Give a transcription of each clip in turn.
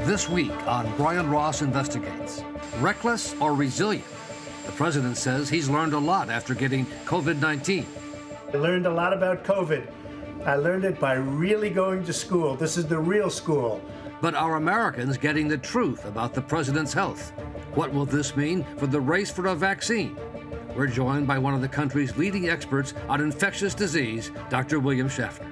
This week on Brian Ross Investigates, reckless or resilient? The president says he's learned a lot after getting COVID-19. I learned a lot about COVID. I learned it by really going to school. This is the real school. But are Americans getting the truth about the president's health? What will this mean for the race for a vaccine? We're joined by one of the country's leading experts on infectious disease, Dr. William Schaffner.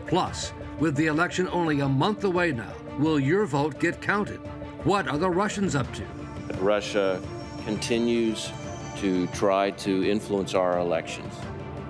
Plus, with the election only a month away now, will your vote get counted? What are the Russians up to? Russia continues to try to influence our elections.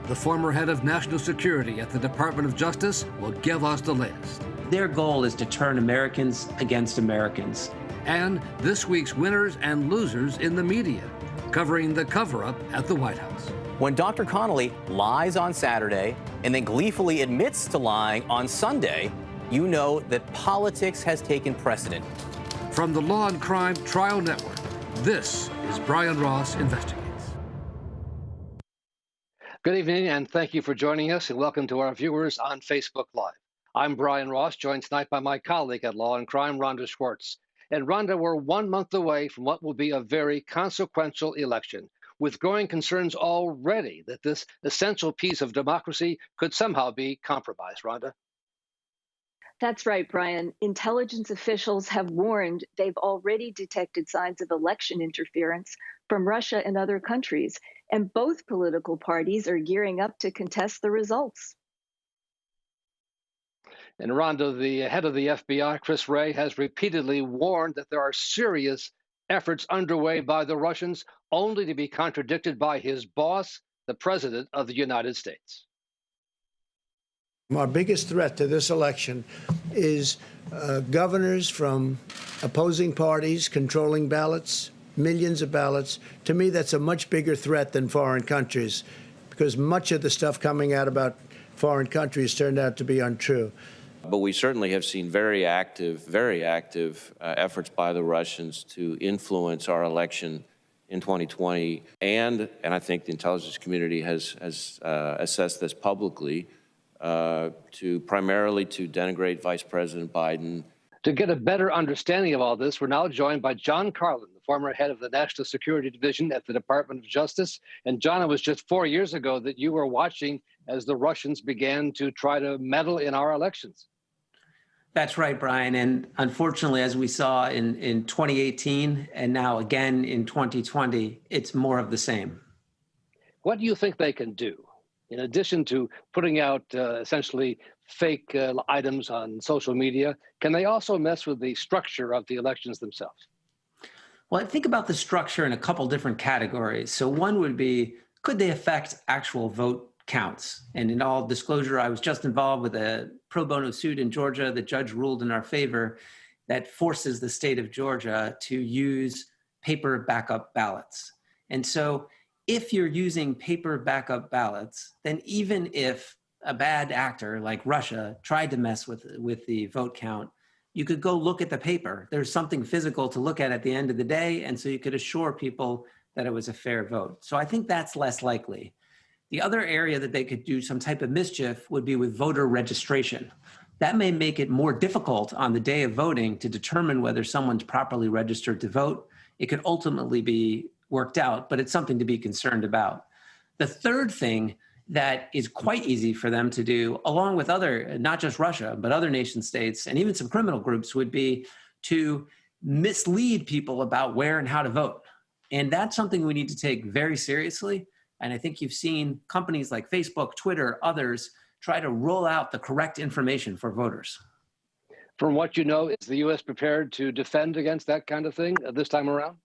The former head of national security at the Department of Justice will give us the latest. Their goal is to turn Americans against Americans. And this week's winners and losers in the media, covering the cover-up at the White House. When Dr. Connolly lies on Saturday and then gleefully admits to lying on Sunday, you know that politics has taken precedent. From the Law and Crime Trial Network, this is Brian Ross Investigates. Good evening, and thank you for joining us, and welcome to our viewers on Facebook Live. I'm Brian Ross, joined tonight by my colleague at Law and Crime, Rhonda Schwartz. And Rhonda, we're 1 month away from what will be a very consequential election, with growing concerns already that this essential piece of democracy could somehow be compromised. Rhonda? That's right, Brian. Intelligence officials have warned they've already detected signs of election interference from Russia and other countries, and both political parties are gearing up to contest the results. And Rhonda, the head of the FBI, Chris Wray, has repeatedly warned that there are serious efforts underway by the Russians, only to be contradicted by his boss, the President of the United States. Our biggest threat to this election is governors from opposing parties controlling ballots, millions of ballots. To me, that's a much bigger threat than foreign countries, because much of the stuff coming out about foreign countries turned out to be untrue. But we certainly have seen very active efforts by the Russians to influence our election in 2020. And I think the intelligence community has assessed this publicly, primarily to denigrate Vice President Biden. To get a better understanding of all this, we're now joined by John Carlin, the former head of the National Security Division at the Department of Justice. And John, it was just 4 years ago that you were watching as the Russians began to try to meddle in our elections. That's right, Brian. And unfortunately, as we saw in 2018 and now again in 2020, it's more of the same. What do you think they can do? In addition to putting out essentially fake items on social media, can they also mess with the structure of the elections themselves? Well, I think about the structure in a couple different categories. So one would be, could they affect actual vote counts? And in all disclosure, I was just involved with a pro bono suit in Georgia. The judge ruled in our favor that forces the state of Georgia to use paper backup ballots. And so if you're using paper backup ballots, then even if a bad actor like Russia tried to mess with the vote count, you could go look at the paper. There's something physical to look at the end of the day, and so you could assure people that it was a fair vote. So I think that's less likely. The other area that they could do some type of mischief would be with voter registration. That may make it more difficult on the day of voting to determine whether someone's properly registered to vote. It could ultimately be worked out, but it's something to be concerned about. The third thing that is quite easy for them to do, along with other, not just Russia, but other nation states and even some criminal groups, would be to mislead people about where and how to vote. And that's something we need to take very seriously. And I think you've seen companies like Facebook, Twitter, others try to roll out the correct information for voters. From what you know, is the U.S. prepared to defend against that kind of thing this time around?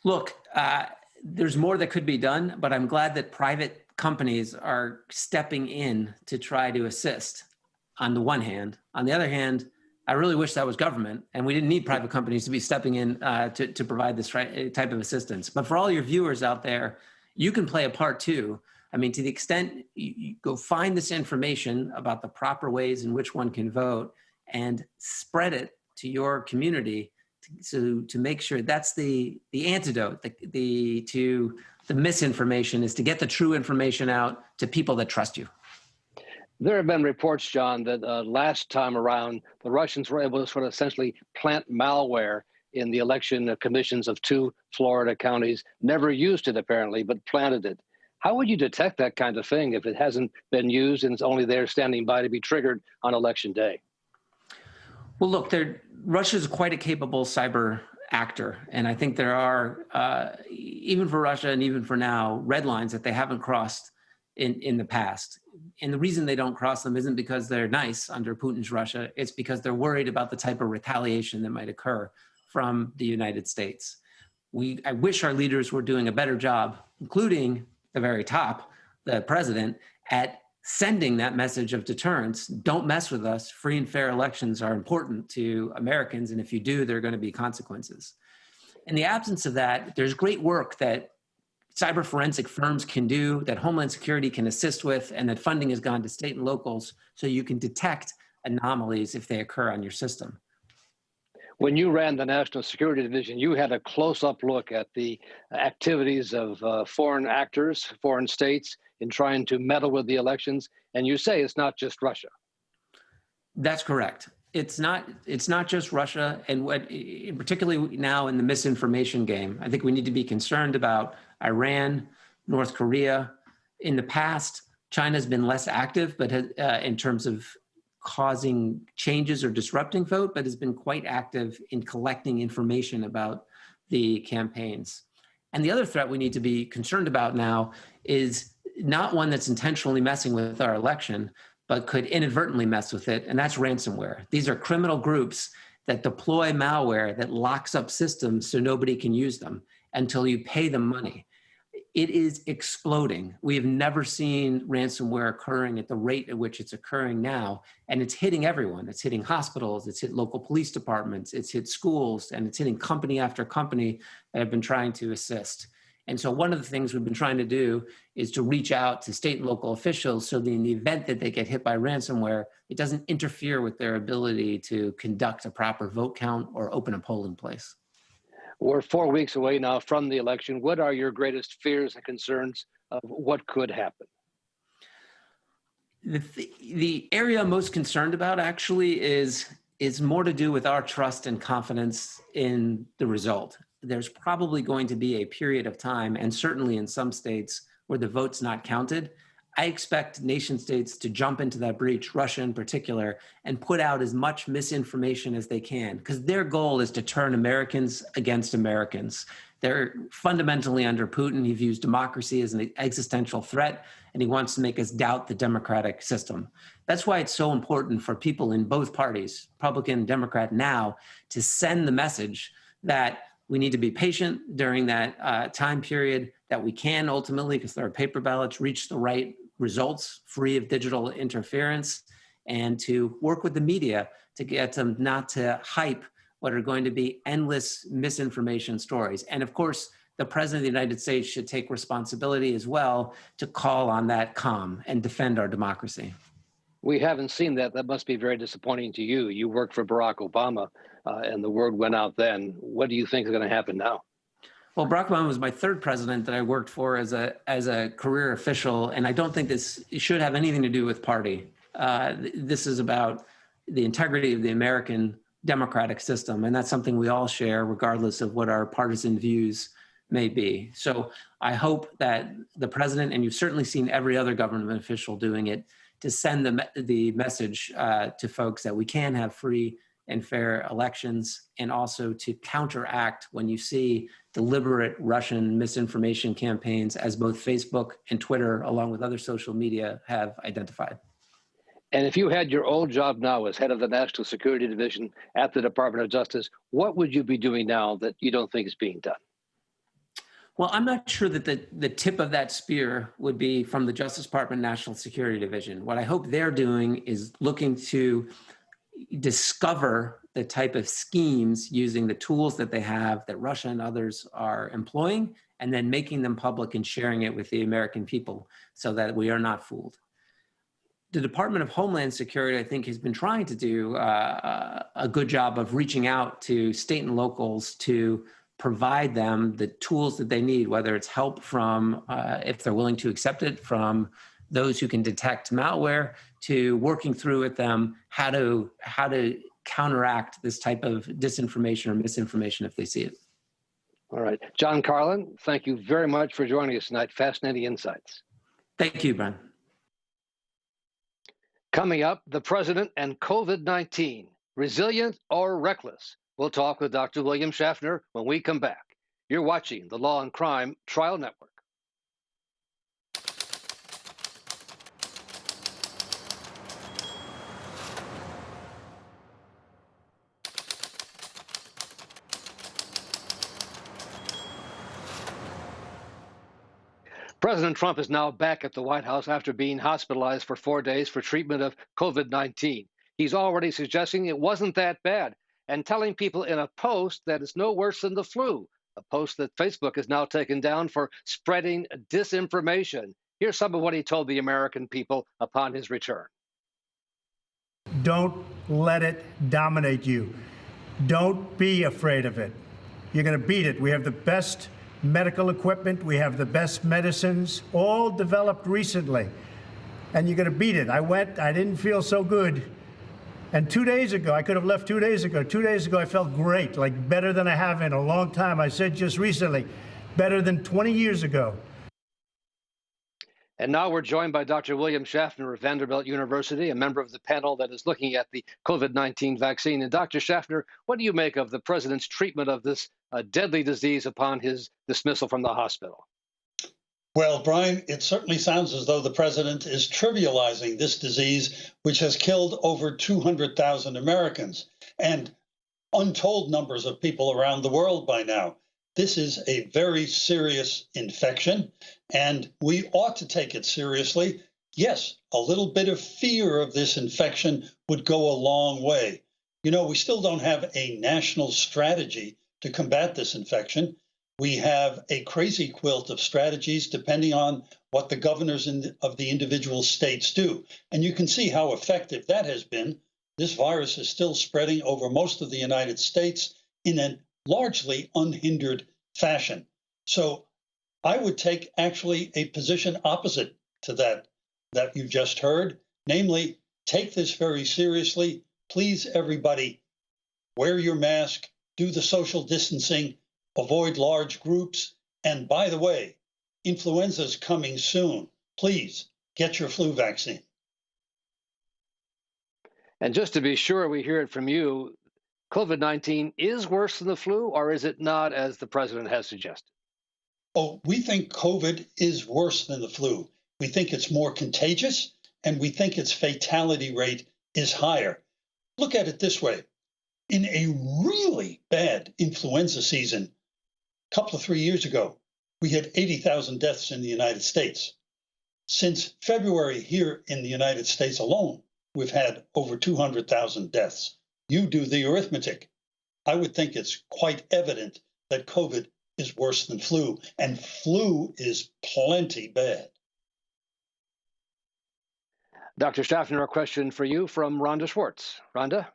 Look, there's more that could be done, but I'm glad that private companies are stepping in to try to assist on the one hand. On the other hand, I really wish that was government, and we didn't need private companies to be stepping in to provide this type of assistance. But for all your viewers out there, you can play a part too. I mean, to the extent you go find this information about the proper ways in which one can vote and spread it to your community to make sure that's the antidote to the misinformation, is to get the true information out to people that trust you. There have been reports, John, that last time around, the Russians were able to sort of essentially plant malware in the election commissions of 2 Florida counties. Never used it, apparently, but planted it. How would you detect that kind of thing if it hasn't been used and it's only there standing by to be triggered on election day? Well, look, Russia's quite a capable cyber actor. And I think there are, even for Russia and even for now, red lines that they haven't crossed in the past. And the reason they don't cross them isn't because they're nice under Putin's Russia. It's because they're worried about the type of retaliation that might occur from the United States. I wish our leaders were doing a better job, including the very top, the president, at sending that message of deterrence. Don't mess with us. Free and fair elections are important to Americans. And if you do, there are going to be consequences. In the absence of that, there's great work that cyber forensic firms can do, that Homeland Security can assist with, and that funding has gone to state and locals so you can detect anomalies if they occur on your system. When you ran the National Security Division, you had a close-up look at the activities of foreign actors, foreign states, in trying to meddle with the elections. And you say it's not just Russia. That's correct. It's not just Russia, and particularly now in the misinformation game. I think we need to be concerned about Iran, North Korea. In the past, China's been less active, but in terms of causing changes or disrupting vote, but has been quite active in collecting information about the campaigns. And the other threat we need to be concerned about now is not one that's intentionally messing with our election, but could inadvertently mess with it, and that's ransomware. These are criminal groups that deploy malware that locks up systems so nobody can use them until you pay them money. It is exploding. We have never seen ransomware occurring at the rate at which it's occurring now, and it's hitting everyone. It's hitting hospitals, it's hit local police departments, it's hit schools, and it's hitting company after company that have been trying to assist. And so one of the things we've been trying to do is to reach out to state and local officials so that in the event that they get hit by ransomware, it doesn't interfere with their ability to conduct a proper vote count or open a polling place. We're 4 weeks away now from the election. What are your greatest fears and concerns of what could happen? The area I'm most concerned about actually is more to do with our trust and confidence in the result. There's probably going to be a period of time, and certainly in some states, where the vote's not counted. I expect nation states to jump into that breach, Russia in particular, and put out as much misinformation as they can, because their goal is to turn Americans against Americans. They're fundamentally under Putin. He views democracy as an existential threat, and he wants to make us doubt the democratic system. That's why it's so important for people in both parties, Republican and Democrat now, to send the message that we need to be patient during that time period, that we can ultimately, because there are paper ballots, reach the right results free of digital interference, and to work with the media to get them not to hype what are going to be endless misinformation stories. And of course, the President of the United States should take responsibility as well to call on that calm and defend our democracy. We haven't seen that. That must be very disappointing to you. You worked for Barack Obama, and the word went out then. What do you think is going to happen now? Well, Barack Obama was my third president that I worked for as a career official, and I don't think this should have anything to do with party. This is about the integrity of the American democratic system, and that's something we all share, regardless of what our partisan views may be. So I hope that the president, and you've certainly seen every other government official doing it, to send the message to folks that we can have free and fair elections, and also to counteract when you see deliberate Russian misinformation campaigns, as both Facebook and Twitter, along with other social media, have identified. And if you had your old job now as head of the National Security Division at the Department of Justice, what would you be doing now that you don't think is being done? Well, I'm not sure that the tip of that spear would be from the Justice Department National Security Division. What I hope they're doing is looking to discover the type of schemes using the tools that they have that Russia and others are employing, and then making them public and sharing it with the American people so that we are not fooled. The Department of Homeland Security, I think, has been trying to do a good job of reaching out to state and locals to provide them the tools that they need, whether it's help from, if they're willing to accept it, from those who can detect malware to working through with them how to counteract this type of disinformation or misinformation if they see it. All right. John Carlin, thank you very much for joining us tonight. Fascinating insights. Thank you, Brian. Coming up, the president and COVID-19, resilient or reckless? We'll talk with Dr. William Schaffner when we come back. You're watching the Law and Crime Trial Network. President Trump is now back at the White House after being hospitalized for 4 days for treatment of COVID-19. He's already suggesting it wasn't that bad and telling people in a post that it's no worse than the flu, a post that Facebook has now taken down for spreading disinformation. Here's some of what he told the American people upon his return. Don't let it dominate you. Don't be afraid of it. You're going to beat it. We have the best medical equipment. We have the best medicines, all developed recently. And you're going to beat it. I didn't feel so good. And 2 days ago, I could have left 2 days ago. 2 days ago, I felt great, like better than I have in a long time. I said just recently, better than 20 years ago. And now we're joined by Dr. William Schaffner of Vanderbilt University, a member of the panel that is looking at the COVID-19 vaccine. And Dr. Schaffner, what do you make of the president's treatment of this deadly disease upon his dismissal from the hospital? Well, Brian, it certainly sounds as though the president is trivializing this disease, which has killed over 200,000 Americans and untold numbers of people around the world by now. This is a very serious infection, and we ought to take it seriously. Yes, a little bit of fear of this infection would go a long way. You know, we still don't have a national strategy to combat this infection. We have a crazy quilt of strategies depending on what the governors of the individual states do. And you can see how effective that has been. This virus is still spreading over most of the United States in a largely unhindered fashion. So I would take actually a position opposite to that you just heard, namely, take this very seriously. Please, everybody, wear your mask, do the social distancing, avoid large groups. And by the way, influenza's coming soon. Please get your flu vaccine. And just to be sure we hear it from you, COVID-19 is worse than the flu, or is it not, as the president has suggested? Oh, we think COVID is worse than the flu. We think it's more contagious, and we think its fatality rate is higher. Look at it this way. In a really bad influenza season, a couple of 3 years ago, we had 80,000 deaths in the United States. Since February here in the United States alone, we've had over 200,000 deaths. You do the arithmetic. I would think it's quite evident that COVID is worse than flu, and flu is plenty bad. Dr. Schaffner, a question for you from Rhonda Schwartz. Rhonda?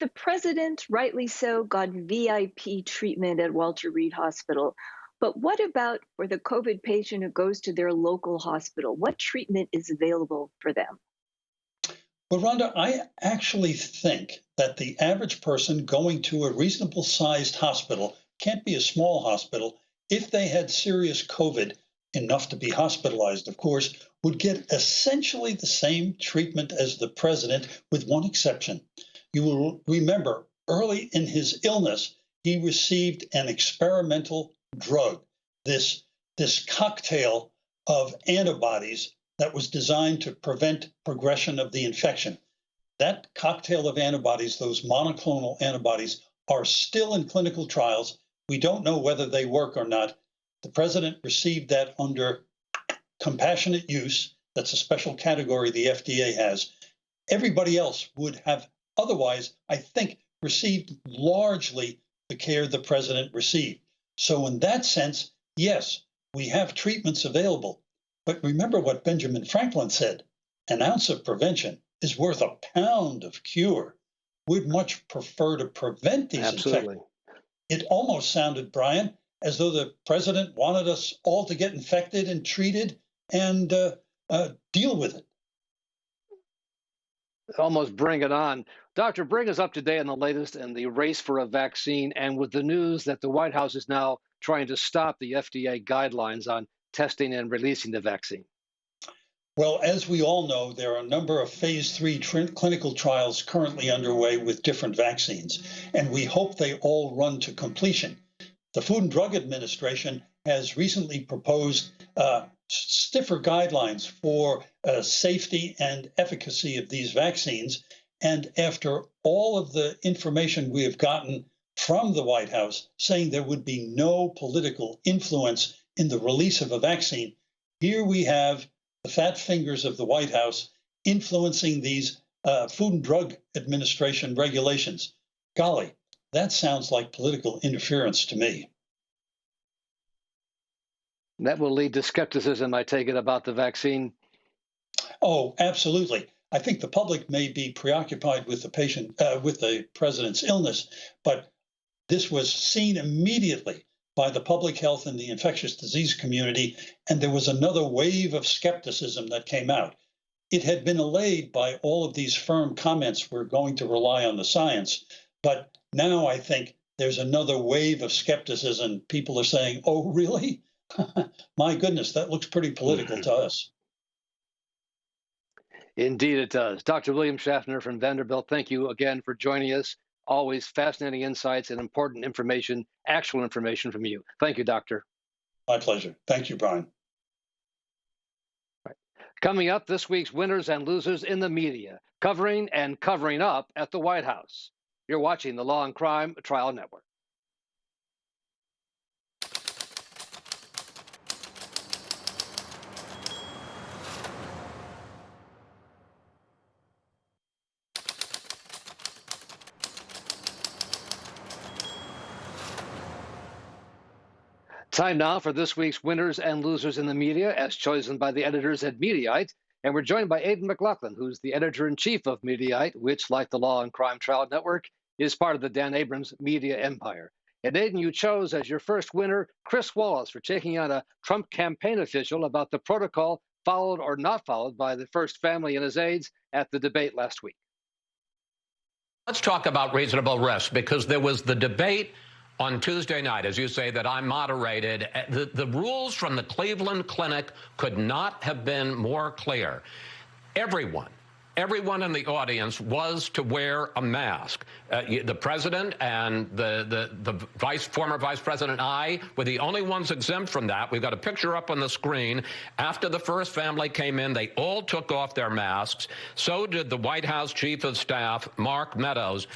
The president, rightly so, got VIP treatment at Walter Reed Hospital. But what about for the COVID patient who goes to their local hospital? What treatment is available for them? Well, Rhonda, I actually think that the average person going to a reasonable sized hospital, can't be a small hospital, if they had serious COVID, enough to be hospitalized, of course, would get essentially the same treatment as the president, with one exception. You will remember early in his illness, he received an experimental drug, this cocktail of antibodies that was designed to prevent progression of the infection. That cocktail of antibodies, those monoclonal antibodies, are still in clinical trials. We don't know whether they work or not. The president received that under compassionate use. That's a special category the FDA has. Everybody else would have otherwise, I think, received largely the care the president received. So in that sense, yes, we have treatments available. But remember what Benjamin Franklin said, an ounce of prevention is worth a pound of cure. We'd much prefer to prevent these infections. It almost sounded, Brian, as though the president wanted us all to get infected and treated and deal with it. Almost bring it on. Doctor, bring us up to date on the latest in the race for a vaccine and with the news that the White House is now trying to stop the FDA guidelines on testing and releasing the vaccine. Well, as we all know, there are a number of phase 3 clinical trials currently underway with different vaccines, and we hope they all run to completion. The Food and Drug Administration has recently proposed stiffer guidelines for safety and efficacy of these vaccines. And after all of the information we have gotten from the White House saying there would be no political influence in the release of a vaccine, here we have the fat fingers of the White House influencing these Food and Drug Administration regulations. Golly, that sounds like political interference to me. That will lead to skepticism, I take it, about the vaccine. Oh, absolutely. I think the public may be preoccupied with the president's illness, but this was seen immediately by the public health and the infectious disease community, and there was another wave of skepticism that came out. It had been allayed by all of these firm comments, we're going to rely on the science, but now I think there's another wave of skepticism. People are saying, oh, really? My goodness, that looks pretty political to us. Indeed, it does. Dr. William Schaffner from Vanderbilt, thank you again for joining us. Always fascinating insights and important information, actual information from you. Thank you, Doctor. My pleasure. Thank you, Brian. Right. Coming up, this week's winners and losers in the media, covering and covering up at the White House. You're watching the Law and Crime Trial Network. Time now for this week's winners and losers in the media, as chosen by the editors at Mediaite. And we're joined by Aidan Mclaughlin, who's the editor-in-chief of Mediaite, which, like the Law and Crime Trial Network, is part of the Dan Abrams media empire. And Aidan, you chose as your first winner Chris Wallace for taking on a Trump campaign official about the protocol followed or not followed by the first family and his aides at the debate last week. Let's talk about reasonable risk, because there was the debate on Tuesday night, as you say, that I moderated. The rules from the Cleveland Clinic could not have been more clear. Everyone in the audience was to wear a mask. The president and the former vice president and I were the only ones exempt from that. We've got a picture up on the screen. After the first family came in, they all took off their masks. So did the White House chief of staff, Mark Meadows.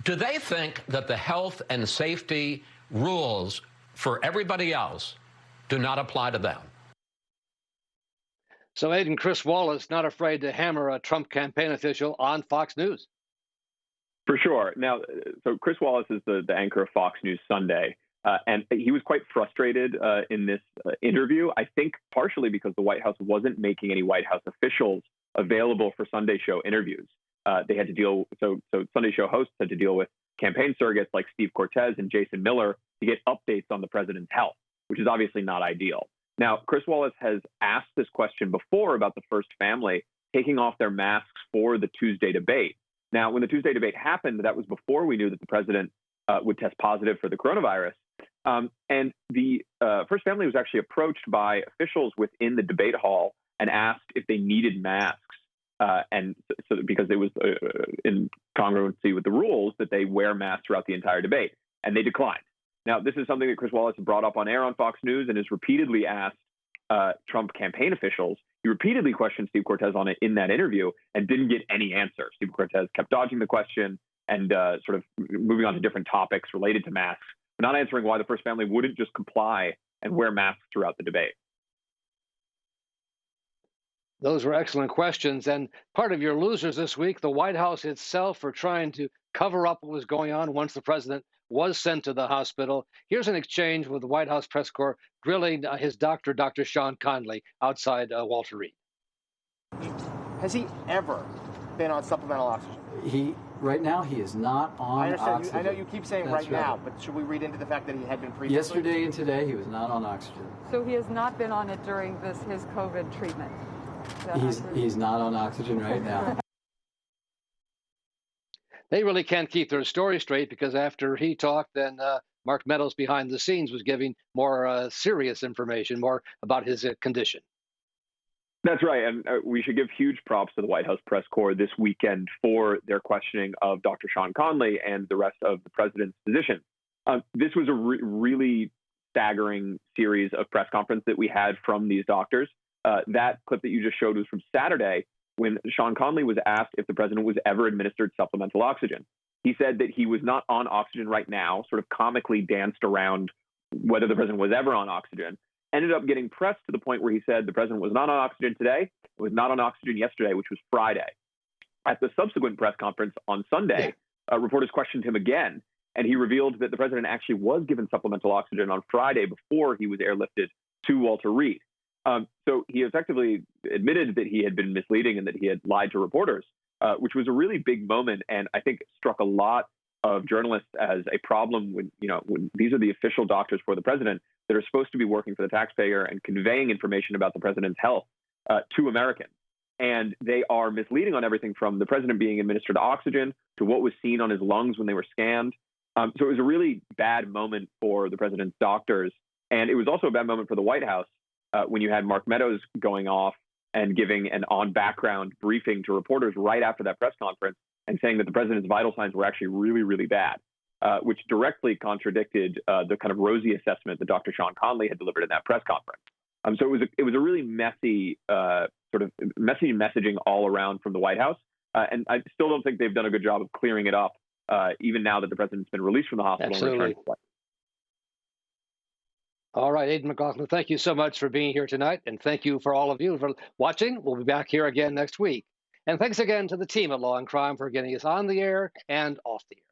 Do they think that the health and safety rules for everybody else do not apply to them? So, Aidan, Chris Wallace not afraid to hammer a Trump campaign official on Fox News. For sure. Now, so Chris Wallace is the anchor of Fox News Sunday, and he was quite frustrated in this interview, I think partially because the White House wasn't making any White House officials available for Sunday show interviews. They had to deal, so Sunday show hosts had to deal with campaign surrogates like Steve Cortez and Jason Miller to get updates on the president's health, which is obviously not ideal. Now, Chris Wallace has asked this question before about the first family taking off their masks for the Tuesday debate. Now, when the Tuesday debate happened, that was before we knew that the president would test positive for the coronavirus. And the first family was actually approached by officials within the debate hall and asked if they needed masks. And so because it was in congruency with the rules that they wear masks throughout the entire debate, and they declined. Now, this is something that Chris Wallace brought up on air on Fox News and has repeatedly asked Trump campaign officials. He repeatedly questioned Steve Cortez on it in that interview and didn't get any answer. Steve Cortez kept dodging the question and sort of moving on to different topics related to masks, but not answering why the first family wouldn't just comply and wear masks throughout the debate. Those were excellent questions. And part of your losers this week, the White House itself, for trying to cover up what was going on once the president was sent to the hospital. Here's an exchange with the White House press corps grilling his doctor, Dr. Sean Conley, outside Walter Reed. Has he ever been on supplemental oxygen? He Right now, he is not on I understand. oxygen. I know you keep saying That's right now, but should we read into the fact that he had been previously? Yesterday and today, he was not on oxygen. So he has not been on it during his COVID treatment? He's not on oxygen right now. They really can't keep their story straight because after he talked, then Mark Meadows behind the scenes was giving more serious information, more about his condition. That's right. And we should give huge props to the White House press corps this weekend for their questioning of Dr. Sean Conley and the rest of the president's physicians. This was a really staggering series of press conferences that we had from these doctors. That clip that you just showed was from Saturday when Sean Conley was asked if the president was ever administered supplemental oxygen. He said that he was not on oxygen right now, sort of comically danced around whether the president was ever on oxygen. Ended up getting pressed to the point where he said the president was not on oxygen today, was not on oxygen yesterday, which was Friday. At the subsequent press conference on Sunday, reporters questioned him again, and he revealed that the president actually was given supplemental oxygen on Friday before he was airlifted to Walter Reed. So he effectively admitted that he had been misleading and that he had lied to reporters, which was a really big moment, and I think struck a lot of journalists as a problem when these are the official doctors for the president that are supposed to be working for the taxpayer and conveying information about the president's health to Americans. And they are misleading on everything from the president being administered oxygen to what was seen on his lungs when they were scanned. So it was a really bad moment for the president's doctors. And it was also a bad moment for the White House when you had Mark Meadows going off and giving an on-background briefing to reporters right after that press conference and saying that the president's vital signs were actually really bad. Which directly contradicted the kind of rosy assessment that Dr. Sean Conley had delivered in that press conference. So it was a really messy messaging all around from the White House, and I still don't think they've done a good job of clearing it up, even now that the president's been released from the hospital. Absolutely. And returned to life. All right, Aidan Mclaughlin, thank you so much for being here tonight, and thank you for all of you for watching. We'll be back here again next week. And thanks again to the team at Law and Crime for getting us on the air and off the air.